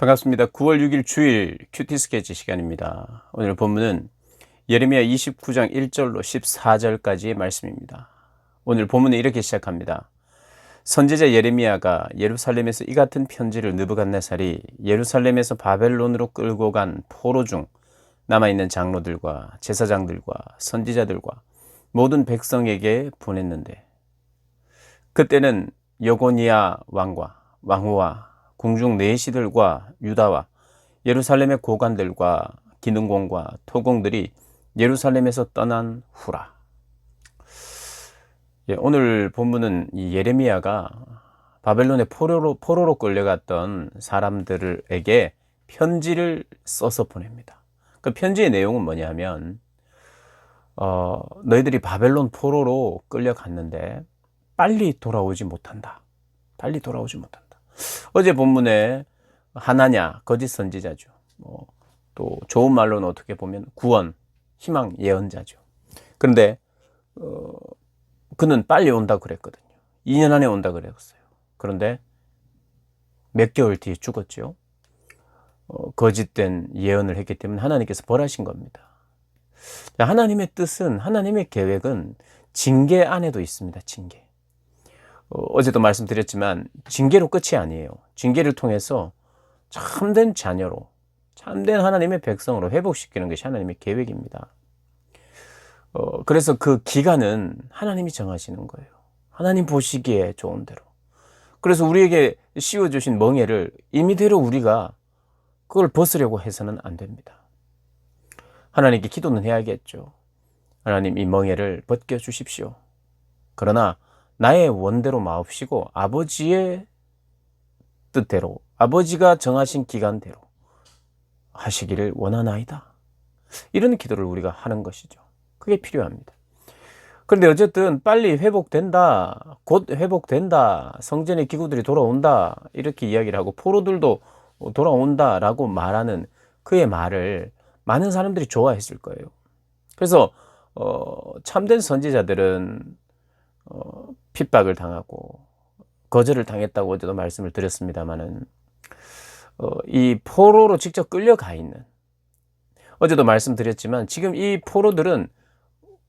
반갑습니다. 9월 6일 주일 큐티 스케치 시간입니다. 오늘 본문은 예레미야 29장 1절로 14절까지의 말씀입니다. 오늘 본문은 이렇게 시작합니다. 선지자 예레미야가 예루살렘에서 이 같은 편지를 느부갓네살이 예루살렘에서 바벨론으로 끌고 간 포로 중 남아있는 장로들과 제사장들과 선지자들과 모든 백성에게 보냈는데, 그때는 여고니아 왕후와 궁중 내시들과 유다와 예루살렘의 고관들과 기능공과 토공들이 예루살렘에서 떠난 후라. 오늘 본문은 이 예레미야가 바벨론의 포로로 끌려갔던 사람들에게 편지를 써서 보냅니다. 그 편지의 내용은 뭐냐면, 너희들이 바벨론 포로로 끌려갔는데 빨리 돌아오지 못한다. 어제 본문에 하나냐, 거짓 선지자죠. 또 좋은 말로는 어떻게 보면 구원, 희망 예언자죠. 그런데 그는 빨리 온다 그랬거든요. 2년 안에 온다 그랬어요. 그런데 몇 개월 뒤에 죽었죠. 거짓된 예언을 했기 때문에 하나님께서 벌하신 겁니다. 하나님의 뜻은, 하나님의 계획은 징계 안에도 있습니다. 징계. 어제도 말씀드렸지만 징계로 끝이 아니에요. 징계를 통해서 참된 자녀로, 참된 하나님의 백성으로 회복시키는 것이 하나님의 계획입니다. 그래서 그 기간은 하나님이 정하시는 거예요. 하나님 보시기에 좋은 대로. 그래서 우리에게 씌워주신 멍에를 임의대로 우리가 그걸 벗으려고 해서는 안 됩니다. 하나님께 기도는 해야겠죠. 하나님, 이 멍에를 벗겨주십시오. 그러나 나의 원대로 마옵시고 아버지의 뜻대로, 아버지가 정하신 기간대로 하시기를 원하나이다. 이런 기도를 우리가 하는 것이죠. 그게 필요합니다. 그런데 어쨌든 빨리 회복된다, 곧 회복된다, 성전의 기구들이 돌아온다, 이렇게 이야기를 하고 포로들도 돌아온다라고 말하는 그의 말을 많은 사람들이 좋아했을 거예요. 그래서 참된 선지자들은 핍박을 당하고 거절을 당했다고 어제도 말씀을 드렸습니다마는, 이 포로로 직접 끌려가 있는, 어제도 말씀드렸지만 지금 이 포로들은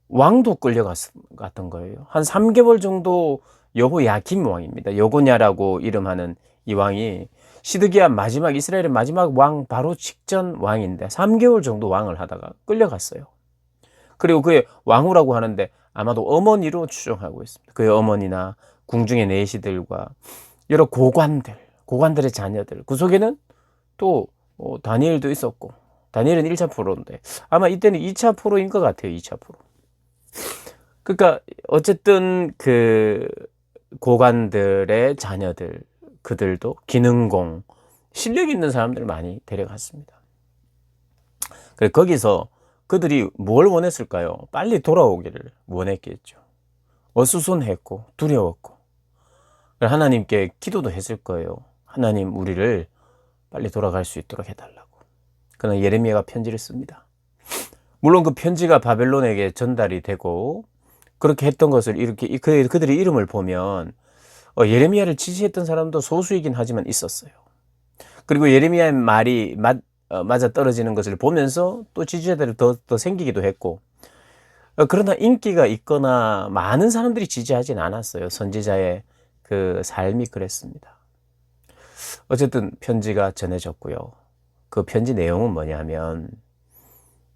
왕도 끌려갔던 거예요. 한 3개월 정도 여호야김 왕입니다. 여고냐라고 이름하는 이 왕이 시드기야 마지막, 이스라엘의 마지막 왕 바로 직전 왕인데 3개월 정도 왕을 하다가 끌려갔어요. 그리고 그의 왕후라고 하는데 아마도 어머니로 추정하고 있습니다. 그의 어머니나 궁중의 내시들과 여러 고관들의 자녀들, 그 속에는 또 다니엘도 있었고, 다니엘은 1차 포로인데 아마 이때는 2차 포로인 것 같아요. 2차 포로. 그러니까 어쨌든 그 고관들의 자녀들, 그들도 기능공, 실력 있는 사람들 많이 데려갔습니다. 그래서 거기서 그들이 뭘 원했을까요? 빨리 돌아오기를 원했겠죠. 어수선했고 두려웠고, 하나님께 기도도 했을 거예요. 하나님, 우리를 빨리 돌아갈 수 있도록 해달라고. 그러나 예레미야가 편지를 씁니다. 물론 그 편지가 바벨론에게 전달이 되고 그렇게 했던 것을 이렇게 그들의 이름을 보면 예레미야를 지지했던 사람도 소수이긴 하지만 있었어요. 그리고 예레미야의 말이 맞아 떨어지는 것을 보면서 또 지지자들이 더 생기기도 했고, 그러나 인기가 있거나 많은 사람들이 지지하진 않았어요. 선지자의 그 삶이 그랬습니다. 어쨌든 편지가 전해졌고요. 그 편지 내용은 뭐냐면,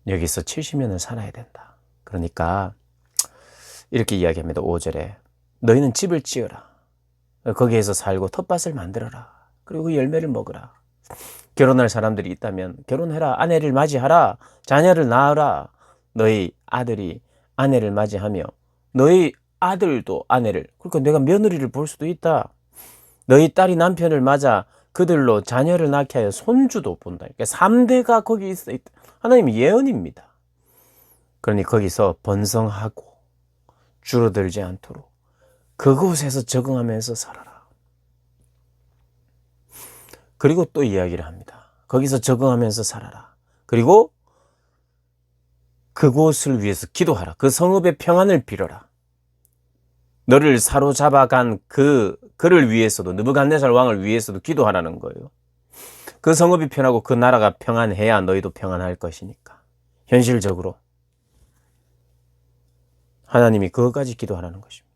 여기서 70년을 살아야 된다. 그러니까 이렇게 이야기합니다. 5절에 너희는 집을 지어라. 거기에서 살고 텃밭을 만들어라. 그리고 그 열매를 먹으라. 결혼할 사람들이 있다면 결혼해라. 아내를 맞이하라. 자녀를 낳으라. 너희 아들이 아내를 맞이하며 너희 아들도 아내를, 그러니까 내가 며느리를 볼 수도 있다. 너희 딸이 남편을 맞아 그들로 자녀를 낳게 하여 손주도 본다. 그러니까 3대가 거기 있어 있다. 하나님의 예언입니다. 그러니 거기서 번성하고 줄어들지 않도록 그곳에서 적응하면서 살아라. 그리고 또 이야기를 합니다. 거기서 적응하면서 살아라. 그리고 그곳을 위해서 기도하라. 그 성읍의 평안을 빌어라. 너를 사로잡아간 그를 위해서도, 느부갓네살 왕을 위해서도 기도하라는 거예요. 그 성읍이 편하고 그 나라가 평안해야 너희도 평안할 것이니까. 현실적으로 하나님이 그것까지 기도하라는 것입니다.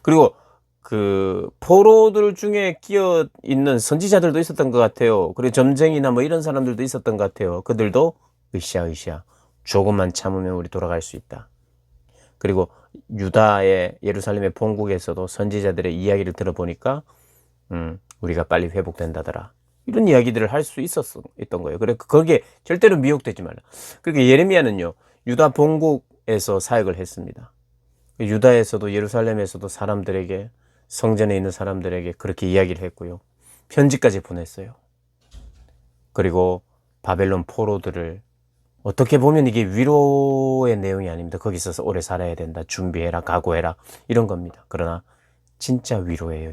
그리고 그 포로들 중에 끼어 있는 선지자들도 있었던 것 같아요. 그리고 점쟁이나 뭐 이런 사람들도 있었던 것 같아요. 그들도 으쌰으쌰 조금만 참으면 우리 돌아갈 수 있다. 그리고 유다의 예루살렘의 본국에서도 선지자들의 이야기를 들어보니까 우리가 빨리 회복된다더라. 이런 이야기들을 할 수 있었던 거예요. 그래 거기에 절대로 미혹되지 말라. 그러니까 예레미야는요, 유다 본국에서 사역을 했습니다. 유다에서도 예루살렘에서도 사람들에게, 성전에 있는 사람들에게 그렇게 이야기를 했고요. 편지까지 보냈어요. 그리고 바벨론 포로들을, 어떻게 보면 이게 위로의 내용이 아닙니다. 거기서 오래 살아야 된다, 준비해라, 각오해라, 이런 겁니다. 그러나 진짜 위로예요,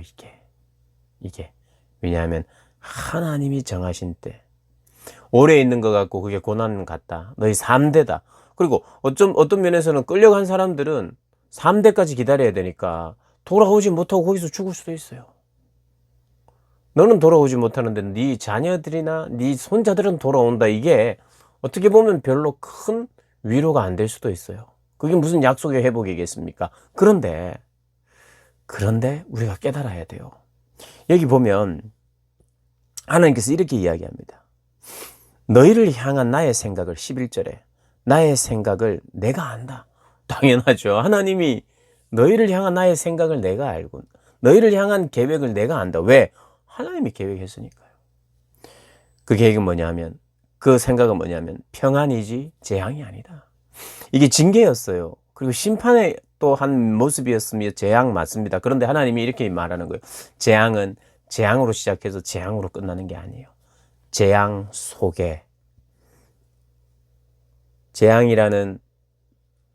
이게. 왜냐하면 하나님이 정하신 때, 오래 있는 것 같고 그게 고난 같다, 너희 3대다. 그리고 어떤 면에서는 끌려간 사람들은 3대까지 기다려야 되니까 돌아오지 못하고 거기서 죽을 수도 있어요. 너는 돌아오지 못하는데 네 자녀들이나 네 손자들은 돌아온다. 이게 어떻게 보면 별로 큰 위로가 안 될 수도 있어요. 그게 무슨 약속의 회복이겠습니까? 그런데 우리가 깨달아야 돼요. 여기 보면 하나님께서 이렇게 이야기합니다. 너희를 향한 나의 생각을, 11절에 나의 생각을 내가 안다. 당연하죠. 하나님이 너희를 향한 나의 생각을 내가 알고, 너희를 향한 계획을 내가 안다. 왜? 하나님이 계획했으니까요. 그 계획은 뭐냐면, 그 생각은 뭐냐면 평안이지 재앙이 아니다. 이게 징계였어요. 그리고 심판의 또 한 모습이었으며 재앙 맞습니다. 그런데 하나님이 이렇게 말하는 거예요. 재앙은 재앙으로 시작해서 재앙으로 끝나는 게 아니에요. 재앙 속에, 재앙이라는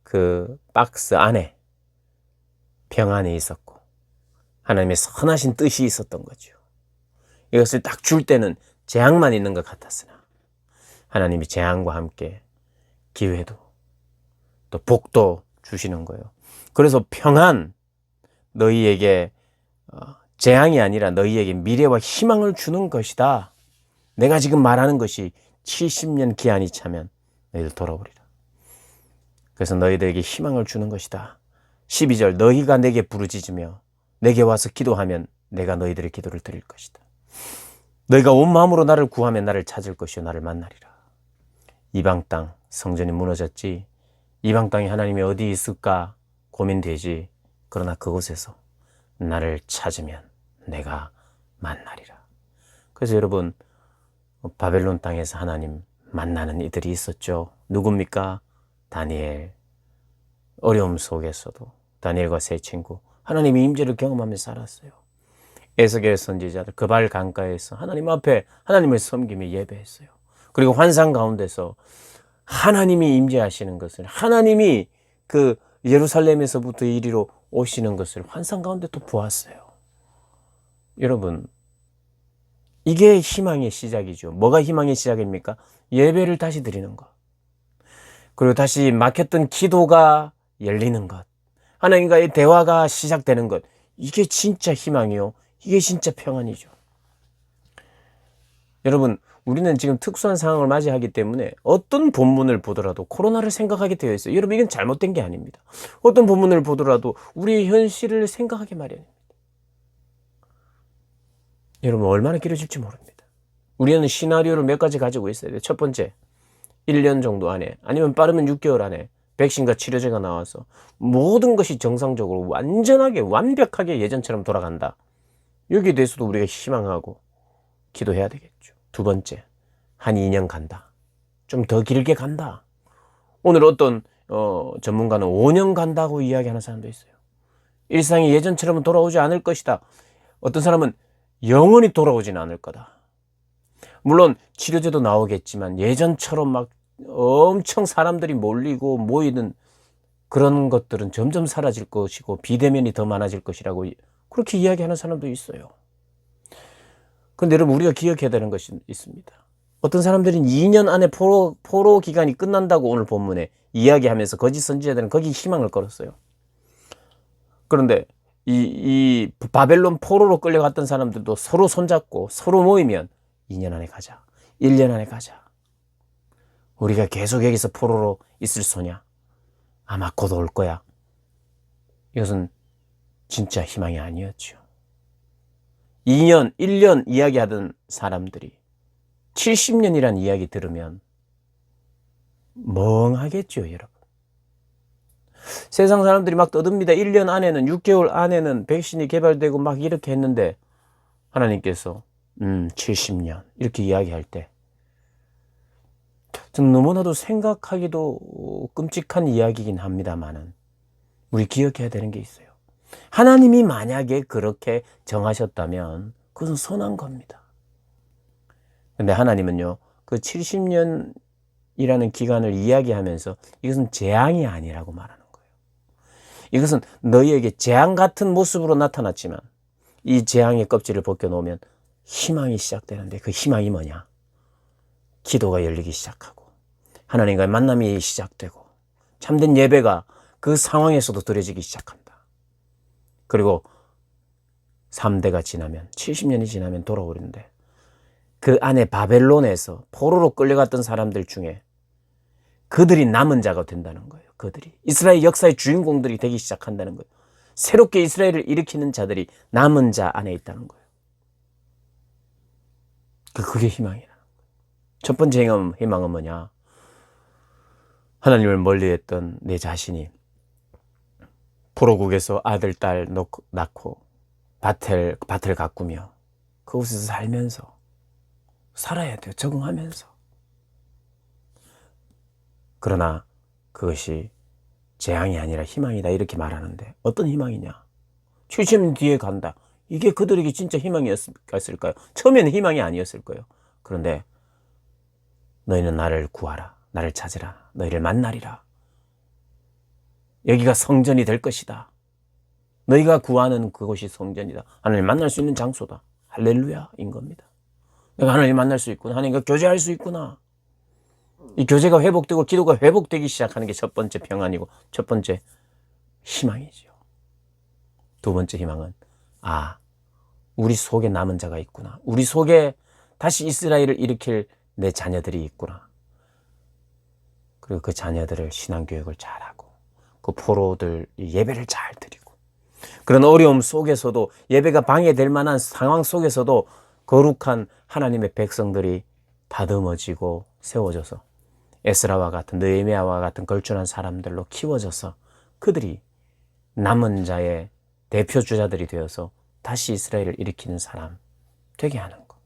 그 박스 안에 평안이 있었고 하나님의 선하신 뜻이 있었던 거죠. 이것을 딱 줄 때는 재앙만 있는 것 같았으나 하나님이 재앙과 함께 기회도 또 복도 주시는 거예요. 그래서 평안, 너희에게 재앙이 아니라 너희에게 미래와 희망을 주는 것이다. 내가 지금 말하는 것이 70년 기한이 차면 너희들 돌아오리라. 그래서 너희들에게 희망을 주는 것이다. 12절, 너희가 내게 부르짖으며 내게 와서 기도하면 내가 너희들의 기도를 들을 것이다. 너희가 온 마음으로 나를 구하면 나를 찾을 것이요 나를 만나리라. 이방 땅, 성전이 무너졌지, 이방 땅에 하나님이 어디 있을까 고민되지. 그러나 그곳에서 나를 찾으면 내가 만나리라. 그래서 여러분, 바벨론 땅에서 하나님 만나는 이들이 있었죠. 누굽니까? 다니엘. 어려움 속에서도 다니엘과 세 친구, 하나님의 임재를 경험하며 살았어요. 에스겔 선지자들 그발 강가에서 하나님 앞에 하나님을 섬기며 예배했어요. 그리고 환상 가운데서 하나님이 임재하시는 것을, 하나님이 그 예루살렘에서부터 이리로 오시는 것을 환상 가운데 또 보았어요. 여러분, 이게 희망의 시작이죠. 뭐가 희망의 시작입니까? 예배를 다시 드리는 것, 그리고 다시 막혔던 기도가 열리는 것, 하나님과의 대화가 시작되는 것, 이게 진짜 희망이요, 이게 진짜 평안이죠. 여러분, 우리는 지금 특수한 상황을 맞이하기 때문에 어떤 본문을 보더라도 코로나를 생각하게 되어 있어요. 여러분, 이건 잘못된 게 아닙니다. 어떤 본문을 보더라도 우리의 현실을 생각하게 마련입니다. 여러분, 얼마나 길어질지 모릅니다. 우리는 시나리오를 몇 가지 가지고 있어야 돼요. 첫 번째, 1년 정도 안에, 아니면 빠르면 6개월 안에 백신과 치료제가 나와서 모든 것이 정상적으로 완전하게 완벽하게 예전처럼 돌아간다. 여기에 대해서도 우리가 희망하고 기도해야 되겠죠. 두 번째, 한 2년 간다. 좀 더 길게 간다. 오늘 어떤 전문가는 5년 간다고 이야기하는 사람도 있어요. 일상이 예전처럼 돌아오지 않을 것이다. 어떤 사람은 영원히 돌아오지는 않을 거다. 물론 치료제도 나오겠지만 예전처럼 막 엄청 사람들이 몰리고 모이는 그런 것들은 점점 사라질 것이고 비대면이 더 많아질 것이라고 그렇게 이야기하는 사람도 있어요. 그런데 여러분, 우리가 기억해야 되는 것이 있습니다. 어떤 사람들은 2년 안에 포로 기간이 끝난다고 오늘 본문에 이야기하면서 거짓 선지자들은 거기 희망을 걸었어요. 그런데 이 바벨론 포로로 끌려갔던 사람들도 서로 손잡고 서로 모이면 2년 안에 가자. 1년 안에 가자. 우리가 계속 여기서 포로로 있을 소냐? 아마 곧 올 거야. 이것은 진짜 희망이 아니었죠. 2년, 1년 이야기하던 사람들이 70년이란 이야기 들으면 멍하겠죠, 여러분. 세상 사람들이 막 떠듭니다. 1년 안에는, 6개월 안에는 백신이 개발되고 막 이렇게 했는데 하나님께서 70년 이렇게 이야기할 때 좀 너무나도 생각하기도 끔찍한 이야기이긴 합니다만은 우리 기억해야 되는 게 있어요. 하나님이 만약에 그렇게 정하셨다면 그것은 선한 겁니다. 근데 하나님은요, 그 70년이라는 기간을 이야기하면서 이것은 재앙이 아니라고 말하는 거예요. 이것은 너희에게 재앙 같은 모습으로 나타났지만 이 재앙의 껍질을 벗겨놓으면 희망이 시작되는데 그 희망이 뭐냐? 기도가 열리기 시작하고 하나님과의 만남이 시작되고 참된 예배가 그 상황에서도 드려지기 시작한다. 그리고 3대가 지나면 70년이 지나면 돌아오는데 그 안에 바벨론에서 포로로 끌려갔던 사람들 중에 그들이 남은 자가 된다는 거예요. 그들이 이스라엘 역사의 주인공들이 되기 시작한다는 거예요. 새롭게 이스라엘을 일으키는 자들이 남은 자 안에 있다는 거예요. 그게 희망이라는 거예요. 첫 번째 희망은 뭐냐? 하나님을 멀리했던 내 자신이 포로국에서 아들, 딸 낳고 밭을 가꾸며 그곳에서 살면서 살아야 돼요. 적응하면서. 그러나 그것이 재앙이 아니라 희망이다 이렇게 말하는데 어떤 희망이냐? 70년 뒤에 간다. 이게 그들에게 진짜 희망이었을까요? 처음에는 희망이 아니었을 거예요. 그런데 너희는 나를 구하라. 나를 찾으라. 너희를 만나리라. 여기가 성전이 될 것이다. 너희가 구하는 그곳이 성전이다. 하나님 만날 수 있는 장소다. 할렐루야인 겁니다. 내가 하나님 만날 수 있구나. 하나님과 교제할 수 있구나. 이 교제가 회복되고 기도가 회복되기 시작하는 게 첫 번째 평안이고 첫 번째 희망이죠. 두 번째 희망은 우리 속에 남은 자가 있구나. 우리 속에 다시 이스라엘을 일으킬 내 자녀들이 있구나. 그리고 그 자녀들을 신앙교육을 잘하고 그 포로들 예배를 잘 드리고 그런 어려움 속에서도 예배가 방해될 만한 상황 속에서도 거룩한 하나님의 백성들이 다듬어지고 세워져서 에스라와 같은 느헤미야와 같은 걸출한 사람들로 키워져서 그들이 남은 자의 대표 주자들이 되어서 다시 이스라엘을 일으키는 사람 되게 하는 것.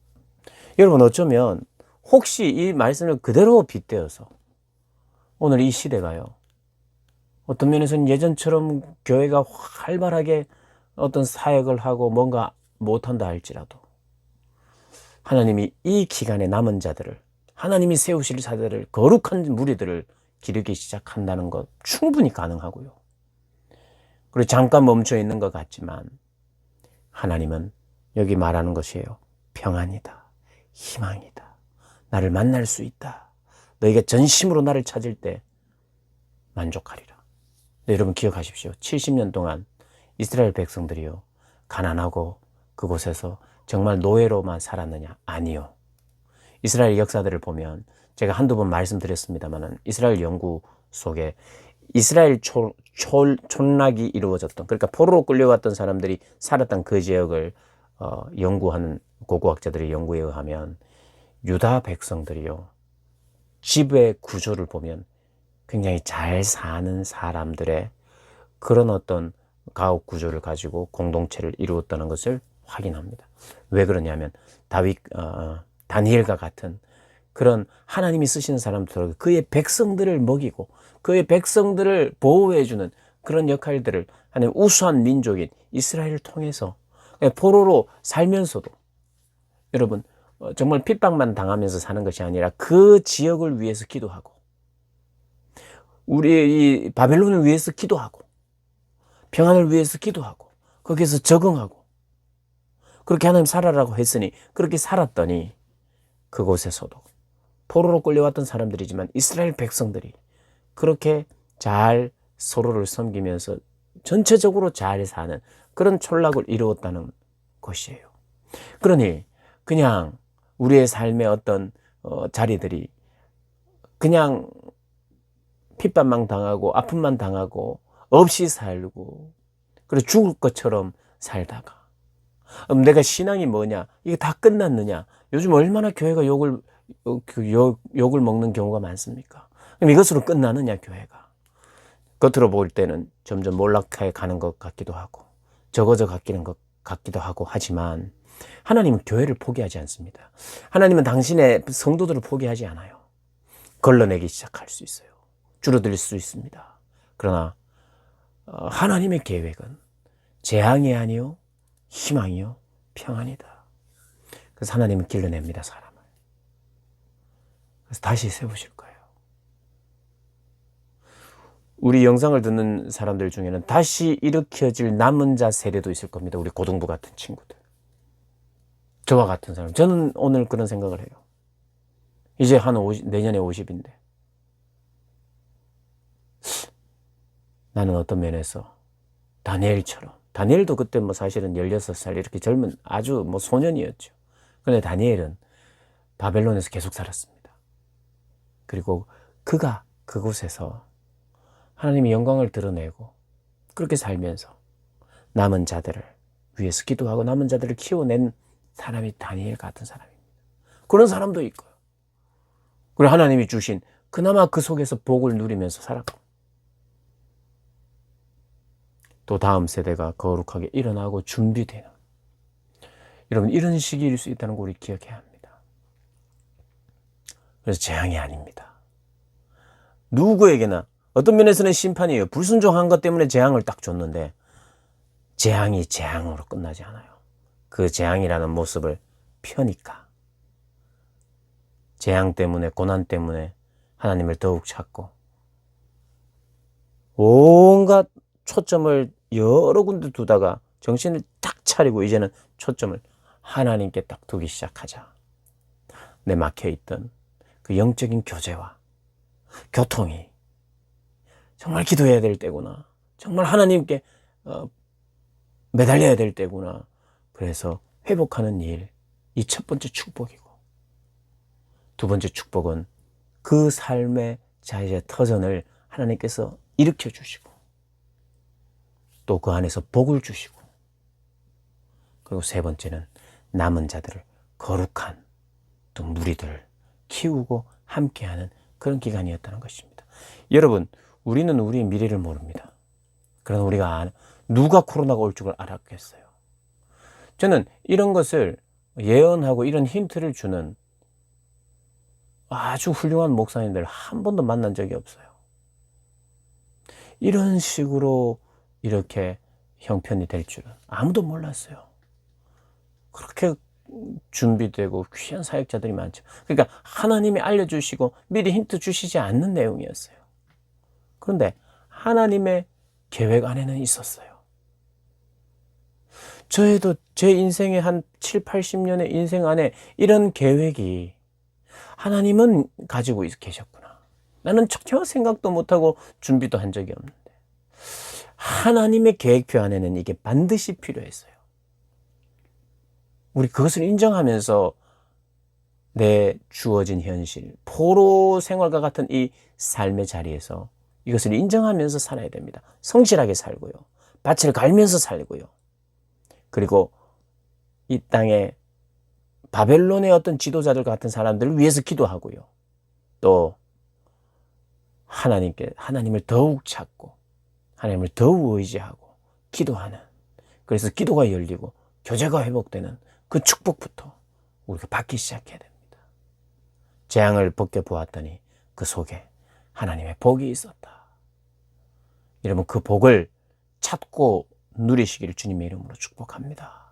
여러분 어쩌면 혹시 이 말씀을 그대로 빗대어서 오늘 이 시대가요. 어떤 면에서는 예전처럼 교회가 활발하게 어떤 사역을 하고 뭔가 못한다 할지라도 하나님이 이 기간에 남은 자들을 하나님이 세우실 자들을 거룩한 무리들을 기르기 시작한다는 것 충분히 가능하고요. 그리고 잠깐 멈춰 있는 것 같지만 하나님은 여기 말하는 것이에요. 평안이다. 희망이다. 나를 만날 수 있다. 너희가 전심으로 나를 찾을 때 만족하리라. 네, 여러분 기억하십시오. 70년 동안 이스라엘 백성들이요. 가난하고 그곳에서 정말 노예로만 살았느냐? 아니요. 이스라엘 역사들을 보면 제가 한두 번 말씀드렸습니다만 이스라엘 연구 속에 이스라엘 촌락이 이루어졌던 그러니까 포로로 끌려갔던 사람들이 살았던 그 지역을 연구하는 고고학자들의 연구에 의하면 유다 백성들이요. 지배 구조를 보면 굉장히 잘 사는 사람들의 그런 어떤 가옥 구조를 가지고 공동체를 이루었다는 것을 확인합니다. 왜 그러냐면 다니엘과 같은 그런 하나님이 쓰시는 사람들 그의 백성들을 먹이고 그의 백성들을 보호해주는 그런 역할들을 하나님 우수한 민족인 이스라엘을 통해서 포로로 살면서도 여러분 정말 핍박만 당하면서 사는 것이 아니라 그 지역을 위해서 기도하고 우리 이 바벨론을 위해서 기도하고 평안을 위해서 기도하고 거기에서 적응하고 그렇게 하나님 살아라고 했으니 그렇게 살았더니 그곳에서도 포로로 끌려왔던 사람들이지만 이스라엘 백성들이 그렇게 잘 서로를 섬기면서 전체적으로 잘 사는 그런 촌락을 이루었다는 것이에요. 그러니 그냥 우리의 삶의 어떤 자리들이 그냥 핍박만 당하고 아픔만 당하고 없이 살고 그리고 죽을 것처럼 살다가 내가 신앙이 뭐냐? 이게 다 끝났느냐? 요즘 얼마나 교회가 욕을 먹는 경우가 많습니까? 그럼 이것으로 끝나느냐, 교회가? 겉으로 볼 때는 점점 몰락해 가는 것 같기도 하고 적어져 가기는 것 같기도 하고 하지만 하나님은 교회를 포기하지 않습니다. 하나님은 당신의 성도들을 포기하지 않아요. 걸러내기 시작할 수 있어요. 줄어들 수 있습니다. 그러나 하나님의 계획은 재앙이 아니요 희망이요 평안이다. 그래서 하나님은 길러냅니다, 사람을. 그래서 다시 세우실 거예요. 우리 영상을 듣는 사람들 중에는 다시 일으켜질 남은 자 세대도 있을 겁니다. 우리 고등부 같은 친구들. 저와 같은 사람. 저는 오늘 그런 생각을 해요. 이제 내년에 50인데 나는 어떤 면에서 다니엘처럼, 다니엘도 그때 사실은 16살 이렇게 젊은 아주 소년이었죠. 그런데 다니엘은 바벨론에서 계속 살았습니다. 그리고 그가 그곳에서 하나님의 영광을 드러내고 그렇게 살면서 남은 자들을 위해서 기도하고 남은 자들을 키워낸 사람이 다니엘 같은 사람입니다. 그런 사람도 있고요. 그리고 하나님이 주신 그나마 그 속에서 복을 누리면서 살았고 또 다음 세대가 거룩하게 일어나고 준비되는, 여러분 이런 시기일 수 있다는 걸 우리 기억해야 합니다. 그래서 재앙이 아닙니다. 누구에게나 어떤 면에서는 심판이에요. 불순종한 것 때문에 재앙을 딱 줬는데 재앙이 재앙으로 끝나지 않아요. 그 재앙이라는 모습을 펴니까 재앙 때문에 고난 때문에 하나님을 더욱 찾고 온갖 초점을 여러 군데 두다가 정신을 딱 차리고 이제는 초점을 하나님께 딱 두기 시작하자. 내 막혀있던 그 영적인 교제와 교통이 정말 기도해야 될 때구나. 정말 하나님께 매달려야 될 때구나. 그래서 회복하는 일, 이 첫 번째 축복이고 두 번째 축복은 그 삶의 자의 터전을 하나님께서 일으켜 주시고 또 그 안에서 복을 주시고 그리고 세 번째는 남은 자들을 거룩한 또 무리들을 키우고 함께하는 그런 기간이었다는 것입니다. 여러분, 우리는 우리의 미래를 모릅니다. 그러나 우리가 누가 코로나가 올 줄 알았겠어요. 저는 이런 것을 예언하고 이런 힌트를 주는 아주 훌륭한 목사님들 한 번도 만난 적이 없어요. 이런 식으로 이렇게 형편이 될 줄은 아무도 몰랐어요. 그렇게 준비되고 귀한 사역자들이 많죠. 그러니까 하나님이 알려주시고 미리 힌트 주시지 않는 내용이었어요. 그런데 하나님의 계획 안에는 있었어요. 저에도 제 인생의 한 7, 80년의 인생 안에 이런 계획이 하나님은 가지고 계셨구나. 나는 전혀 생각도 못하고 준비도 한 적이 없는데 하나님의 계획표 안에는 이게 반드시 필요했어요. 우리 그것을 인정하면서 내 주어진 현실, 포로 생활과 같은 이 삶의 자리에서 이것을 인정하면서 살아야 됩니다. 성실하게 살고요. 밭을 갈면서 살고요. 그리고 이 땅에 바벨론의 어떤 지도자들 같은 사람들을 위해서 기도하고요. 또 하나님을 더욱 찾고 하나님을 더욱 의지하고 기도하는, 그래서 기도가 열리고 교제가 회복되는 그 축복부터 우리가 받기 시작해야 됩니다. 재앙을 벗겨보았더니 그 속에 하나님의 복이 있었다. 여러분 그 복을 찾고 누리시기를 주님의 이름으로 축복합니다.